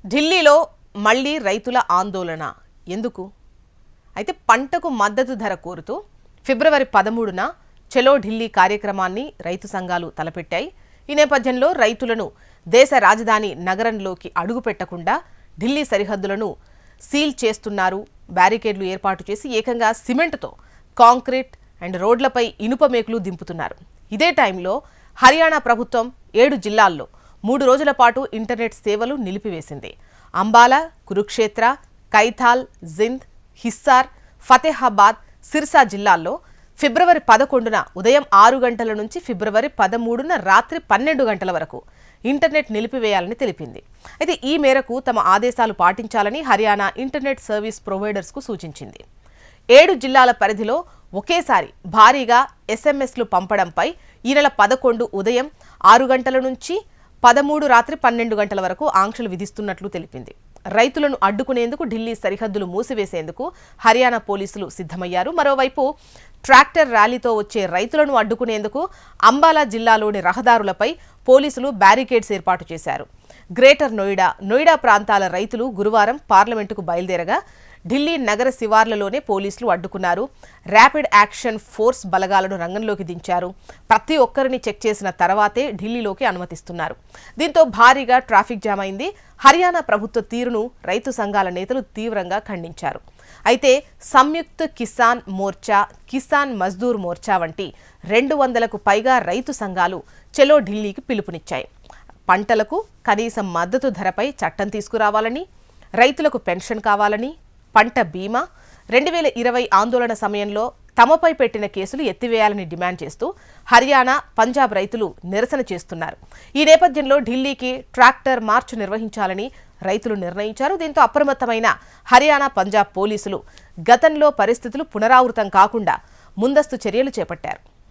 ఢిల్లీలో మళ్లీ రైతుల ఆందోళన ఎందుకు? అయితే పంటకు మద్దతు ధర కోరుతూ ఫిబ్రవరి 13న చలో ఢిల్లీ కార్యక్రమాన్ని రైతు సంఘాలు తలపెట్టాయి. ఈ నేపథ్యంలో రైతులను దేశ రాజధాని నగరంలోకి అడుగుపెట్టకుండా ఢిల్లీ సరిహద్దులను సీల్ చేస్తున్నారు. బ్యారికేడ్లు ఏర్పాటు చేసి ఏకంగా సిమెంట్తో కాంక్రీట్ అండ్ రోడ్లపై ఇనుప మేకులు దింపుతున్నారు. ఇదే టైంలో హర్యానా ప్రభుత్వం 7 జిల్లాల్లో 3 రోజుల పాటు ఇంటర్నెట్ సేవలు నిలిపివేసింది. అంబాలా, కురుక్షేత్ర, కైథాల్, జింద్, హిస్సార్, ఫతేహాబాద్, సిర్సా జిల్లాల్లో ఫిబ్రవరి 11న ఉదయం 6 గంటల నుంచి ఫిబ్రవరి 13న రాత్రి 12 గంటల వరకు ఇంటర్నెట్ నిలిపివేయాలని తెలిపింది. అయితే ఈ మేరకు తమ ఆదేశాలు పాటించాలని హర్యానా ఇంటర్నెట్ సర్వీస్ ప్రొవైడర్స్కు సూచించింది. 7 జిల్లాల పరిధిలో ఒకేసారి భారీగా ఎస్ఎంఎస్లు పంపడంపై ఈ నెల 11 ఉదయం 6 గంటల నుంచి 13 రాత్రి 12 గంటల వరకు ఆంక్షలు విధిస్తున్నట్లు తెలిపింది. రైతులను అడ్డుకునేందుకు ఢిల్లీ సరిహద్దులు మూసివేసేందుకు హర్యానా పోలీసులు సిద్ధమయ్యారు. మరోవైపు ట్రాక్టర్ ర్యాలీతో వచ్చే రైతులను అడ్డుకునేందుకు అంబాలా జిల్లాలోని రహదారులపై పోలీసులు బ్యారికేడ్స్ ఏర్పాటు చేశారు. గ్రేటర్ నోయిడా ప్రాంతాల రైతులు గురువారం పార్లమెంటుకు బయలుదేరగా ఢిల్లీ నగర శివార్లలోనే పోలీసులు అడ్డుకున్నారు. ర్యాపిడ్ యాక్షన్ ఫోర్స్ బలగాలను రంగంలోకి దించారు. ప్రతి ఒక్కరిని చెక్ చేసిన తర్వాతే ఢిల్లీలోకి అనుమతిస్తున్నారు. దీంతో భారీగా ట్రాఫిక్ జామ్ అయింది. హర్యానా ప్రభుత్వ తీరును రైతు సంఘాల నేతలు తీవ్రంగా ఖండించారు. అయితే సంయుక్త కిసాన్ మోర్చా, కిసాన్ మజ్దూర్ మోర్చా వంటి 200కు పైగా రైతు సంఘాలు చలో ఢిల్లీకి పిలుపునిచ్చాయి. పంటలకు కనీస మద్దతు ధరపై చట్టం తీసుకురావాలని, రైతులకు పెన్షన్ కావాలని, పంట బీమా 2020 ఆందోళన సమయంలో తమపై పెట్టిన కేసులు ఎత్తివేయాలని డిమాండ్ చేస్తూ హర్యానా, పంజాబ్ రైతులు నిరసన చేస్తున్నారు. ఈ నేపథ్యంలో ఢిల్లీకి ట్రాక్టర్ మార్చ్ నిర్వహించాలని రైతులు నిర్ణయించారు. దీంతో అప్రమత్తమైన హర్యానా, పంజాబ్ పోలీసులు గతంలో పరిస్థితులు పునరావృతం కాకుండా ముందస్తు చర్యలు చేపట్టారు.